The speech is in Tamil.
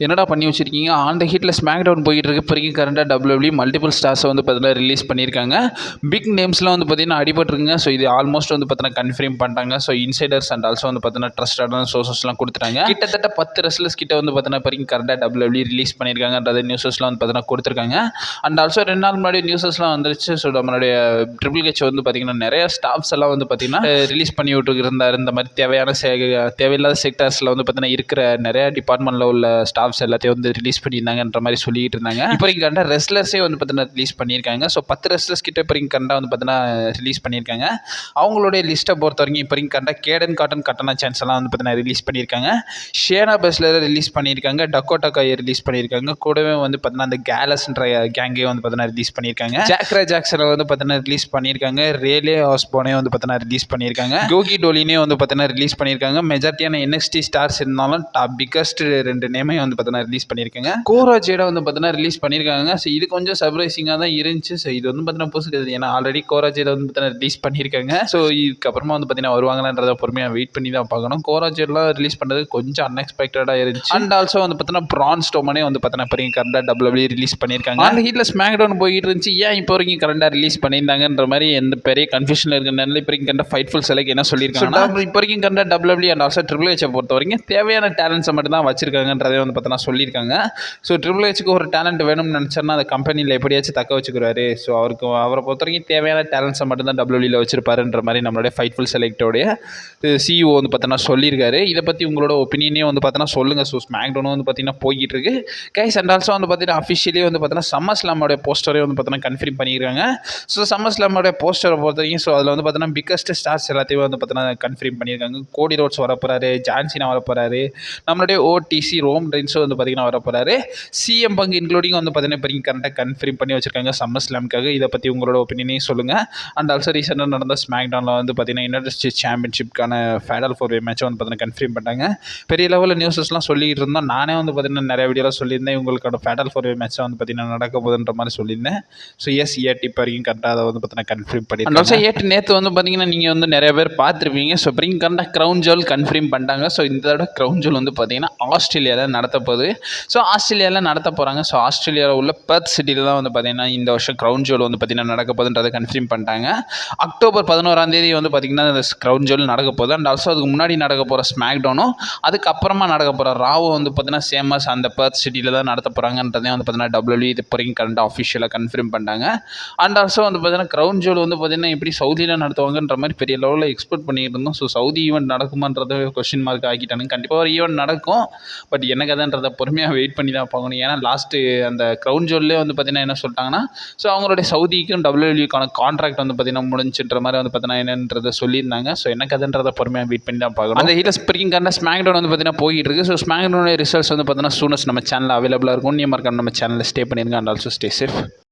என்னடா பண்ணி வச்சிருக்கீங்க? ஆன் த ஹீட்ல ஸ்மாக் டவுன் போயிட்டு இருக்கு. இப்போதைக்கு கரண்டாக WWE மல்டிபிள் ஸ்டார்ஸை வந்து பார்த்தீங்கன்னா ரிலீஸ் பண்ணியிருக்காங்க. பிக் நேம்ஸ்லாம் வந்து பார்த்தீங்கன்னா அடிபட்டுருக்குங்க. ஸோ இது ஆல்மோஸ்ட் வந்து பார்த்தீங்கன்னா கன்ஃபார்ம் பண்ணிட்டாங்க. ஸோ இன்சைடர்ஸ் அண்ட் ஆல்சோ வந்து பார்த்தீங்கன்னா ட்ரஸ்டடான சோர்சஸ்லாம் கொடுத்துட்டாங்க. கிட்டத்தட்ட 10 ரெஸ்லர்ஸ் கிட்ட வந்து பார்த்தீங்கன்னா இப்போதைக்கு கரண்டாக WWE ரிலீஸ் பண்ணியிருக்காங்கன்றது நியூஸஸ்லாம் வந்து பார்த்தீங்கன்னா கொடுத்துருக்காங்க. அண்ட் ஆல்சோ 2 நாள் முன்னாடி நியூஸஸ்லாம் வந்துருச்சு. ஸோ நம்மளுடைய ட்ரிபிள் ஹெச் வந்து பார்த்தீங்கன்னா நிறைய ஸ்டாஃப்ஸ் எல்லாம் வந்து பார்த்தீங்கன்னா ரிலீஸ் பண்ணி விட்டுருந்தார். இந்த மாதிரி தேவையில்லாத செக்டர்ஸில் வந்து பார்த்தீங்கன்னா இருக்கிற நிறைய டிபார்ட்மெண்ட்டில் உள்ள ஸ்டாஃப்ஸ் எல்லாத்தையும் வந்து ரிலீஸ் பண்ணியிருந்தாங்கன்ற மாதிரி சொல்லிட்டு இருந்தாங்க. இப்போ இங்கே கண்ட ரெஸ்லர்ஸே வந்து பார்த்தீங்கன்னா ரிலீஸ் பண்ணியிருக்காங்க. ஸோ 10 ரெஸ்லர்ஸ் கிட்ட இப்போ இங்கே கண்டா வந்து பார்த்தீங்கன்னா ரிலீஸ் பண்ணியிருக்காங்க. அவங்களுடைய லிஸ்ட்டை பொறுத்த வரைக்கும் இப்போ இங்கே கண்ட கேடன் காட்டன் கட்டனா சான்ஸ் எல்லாம் வந்து பார்த்தீங்கன்னா ரிலீஸ் பண்ணியிருக்காங்க. ஷேனா பெஸ்லரை ரிலீஸ் பண்ணியிருக்காங்க. டக்கோட்டா காயை ரிலீஸ் பண்ணியிருக்காங்க. கூடவே வந்து பார்த்தீங்கன்னா அந்த கேலஸ்ன்ற கேங்கே வந்து பார்த்தீங்கன்னா ரிலீஸ் பண்ணியிருக்காங்க. ஜாக்ரா ஜாக்சனை வந்து பார்த்தீங்கன்னா ரிலீஸ் பண்ணியிருக்காங்க. ரேலே ஆஸ்போனே வந்து பார்த்தீங்கன்னா ரிலீஸ் பண்ணியிருக்காங்க. கோகி டோலினே வந்து பார்த்தீங்கன்னா ரிலீஸ் பண்ணியிருக்காங்க. மெஜாரிட்டியான NXT ஸ்டார்ஸ் இருந்தாலும் பிகஸ்ட் 2 நேமே வந்து பார்த்தீங்கன்னா ரிலீஸ் பண்ணியிருக்காங்க. கோரா ஜேடா வந்து பார்த்தீங்கன்னா ரிலீஸ் பண்ணியிருக்காங்க. ஸோ இது கொஞ்சம் சர்ப்ரைசிங்காக தான் இருந்துச்சு. ஸோ இது வந்து பார்த்தீங்கன்னா புதுசு, ஏன்னா ஆல்ரெடி கோரா ஜேடா வந்து பார்த்தீங்கன்னா ரிலீஸ் பண்ணியிருக்காங்க. ஸோ இதுக்கப்புறமா வந்து பார்த்தீங்கன்னா வருவாங்களான்றத பொறுமையாக வெயிட் பண்ணி தான் பார்க்கணும். கோரா ஜேடெலாம் ரிலீஸ் பண்ணுறது கொஞ்சம் அன்எக்ஸ்பெக்டடாக இருந்துச்சு. அண்ட் ஆல்சோ வந்து பார்த்தீங்கன்னா பிரான் ஸ்டோமனே வந்து பார்த்தீங்கன்னா இப்போ கரண்டாக WWE ரிலீஸ் பண்ணியிருக்காங்க. அந்த ஹீட்டில் ஸ்மாக் டவுன் போயிட்டு இருந்துச்சு. ஏன் இப்போ வரைக்கும் கரண்டாக ரிலீஸ் பண்ணியிருந்தாங்கன்ற மாதிரி எந்த பெரிய கன்ஃபியூஷனில் இருக்கிறனால இப்போ கண்ட ஃபைட்ஃபுல் செலக்ட் என்ன சொல்லியிருக்காங்க. இப்போ வரைக்கும் கரண்டாக WWE அண்ட் ஆல்சோ ட்ரிபிள் ஹெச்சை பொறுத்த வரைக்கும் தேவையான டேலண்ட்ஸை மட்டும் தான் வச்சிருக்காங்கன்றதே வந்து பார்த்தீங்கன்னா சொல்லியிருக்காங்க. ஸோ ட்ரிபிள் ஹெச்சுக்கு ஒரு டேலண்ட் வேணும்னு நினச்சாருன்னா அந்த கம்பெனியில் எப்படியாச்சும் தக்க வச்சுக்கிறாரு. ஸோ அவரை பொறுத்த வரைக்கும் தேவையான டேலண்ட்ஸை மட்டும்தான் WWEல வச்சிருப்பாருன்ற மாதிரி நம்மளுடைய ஃபைட்ஃபுல் செலக்டோடைய CEO வந்து பார்த்தீங்கன்னா சொல்லியிருக்காரு. இதை பற்றி உங்களோட ஒப்பீனியனே வந்து பார்த்தீங்கன்னா சொல்லுங்கள். ஸோ ஸ்மாக் டவுன் வந்து பார்த்தீங்கன்னா போய்கிட்டு இருக்கு கைஸ். அண்ட் ஆல்சோ வந்து பார்த்தீங்கன்னா அஃபிஷியலி வந்து பார்த்தீங்கன்னா சம்மர் ஸ்லாமோடைய போஸ்டரே வந்து பார்த்தீங்கன்னா கன்ஃபார்ம் பண்ணியிருக்காங்க. ஸோ சம்மர் ஸ்லாமோடைய போஸ்டரை பொறுத்த வரைக்கும் ஸோ அதில் வந்து பார்த்தீங்கன்னா பிக்கஸ்ட் ஸ்டார்ஸ் எல்லாத்தையும் வந்து பார்த்தீங்கன்னா கன்ஃபார்ம் பண்ணியிருக்காங்க. கோடி ரோட்ஸ் வரப்போறாரு, ஜான்சினா வரப்போறாரு, நம்மளுடைய OTC ரோம் ரெயின்ஸும் வந்து பார்த்தீங்கன்னா வரப்போறாரு. CM Punk இன்க்ளூடிங் வந்து பார்த்தீங்கன்னா இப்போ கரெக்டாக கன்ஃபார்ம் பண்ணி வச்சிருக்காங்க சம்மர் ஸ்லாமுக்காக. இதை பற்றி உங்களோட ஒப்பீனியனே சொல்லுங்கள். அண்ட் ஆல்சோ ரீசெண்டாக நடந்த ஸ்மாக் டவுனில் வந்து பார்த்தீங்கன்னா யுனைடெட் சாம்பியன்ஷிப்கான ஃபேடல் 4-வே மேட்சை வந்து பார்த்தீங்கன்னா கன்ஃபார்ம் பண்ணிட்டாங்க. பெரிய லெவலில் நியூஸஸ்லாம் சொல்லிட்டு இருந்தோம். நானே வந்து பார்த்தீங்கன்னா நிறைய வீடியோலாம் சொல்லியிருந்தேன். உங்களுக்கான ஃபேடல் 4-வே மேட்சை வந்து பார்த்தீங்கன்னா நடக்க போகுதுன்ற மாதிரி சொல்லியிருந்தேன். ஸோ எஸ் இப்போ வரைக்கும் கரெக்டாக அதை வந்து பார்த்தீங்கன்னா கன்ஃபார்ம் பண்ணி. அண்ட் ஆல்சோ நேற்று வந்து பார்த்தீங்கன்னா நீங்கள் வந்து நிறைய பேர் பார்த்துருப்பீங்க. ஸோ இப்போ கரெக்டாக க்ரௌன் ஜுவல் கன்ஃபார்ம் பண்ணிட்டாங்க. ஸோ இந்த தடவை க்ரௌன் ஜுவல் வந்து பார்த்தீங்கன்னா ஆஸ்திரேலியாவில் நடத்த போகுது. ஸோ ஆஸ்திரேலியாவில் நடத்த போகிறாங்க. ஸோ ஆஸ்திரேலியாவில் உள்ள பெர்த் சிட்டியில் தான் வந்து பார்த்தீங்கன்னா இந்த வருஷம் க்ரௌன் ஜுவல் வந்து பார்த்தீங்கன்னா நடக்க போகுதுன்றதை கன்ஃபார்ம் பண்ணிட்டாங்க. அக்டோபர் 11 வந்து பார்த்தீங்கன்னா இந்த க்ரௌன் ஜுவல் நடக்க போகுது. அண்ட் ஆல்சோ அதுக்கு முன்னாடி நடக்க போகிற ஸ்மாக் டவுனும் அதுக்கப்புறமா நடக்க போகிற ராவும் வந்து பார்த்தீங்கன்னா சேமஸ் அந்த பெர்த் சிட்டியில் தான் நடத்த போகிறாங்கன்றதே வந்து பார்த்தீங்கன்னா WWE இது வரைக்கும் கரண்டாக அஃபிஷியலாக கன்ஃபார்ம் பண்ணிட்டாங்க. அண்ட் ஆல்சோ வந்து பார்த்தீங்கன்னா க்ரௌன் ஜுவல் வந்து பார்த்தீங்கன்னா எப்படி சவுதியில் நடத்துவாங்கன்ற மாதிரி பெரிய லெவலில் எக்ஸ்பெக்ட் பண்ணிட்டு இருந்தோம். ஸோ சவுதி ஈவெண்ட் நடக்குமான்றதை கொஸ்டின் மார்க் ஆக்கிட்டானுங்க. கண்டிப்பாக ஒரு ஈவெண்ட் நடக்கும். பட் என்ன கதைன்றதை பொறுமையாக வெயிட் பண்ணி தான் பார்க்கணும். ஏன்னா லாஸ்ட்டு அந்த க்ரௌன் ஜுவல்லே வந்து பார்த்தீங்கன்னா என்ன சொல்லிட்டாங்கன்னா ஸோ அவங்களுடைய சவுதிக்கும் WWEக்கான கான்ட்ராக்ட் வந்து பார்த்தீங்கன்னா முடிஞ்சுன்ற மாதிரி வந்து பார்த்தீங்கன்னா என்னன்றதை சொல்லியிருந்தாங்க. ஸோ என்ன கதைன்றதை பொறுமையாக வெயிட் பண்ணி தான் பார்க்கணும். அந்த ஹீட்டர் ஸ்பிரிங் கரெக்டாக ஸ்மாக் டவுன் வந்து பார்த்தீங்கன்னா போயிட்டு இருக்கு. ஸோ ஸ்மாக் டவுனுடைய ரிசல்ட்ஸ் வந்து பார்த்தீங்கன்னா சூனஸ் நம்ம சேனலில் அவைலபிளாக இருக்கும். நீ மறக்காம நம்ம சேனலில் ஸ்டே பண்ணிருங்க. And also stay safe.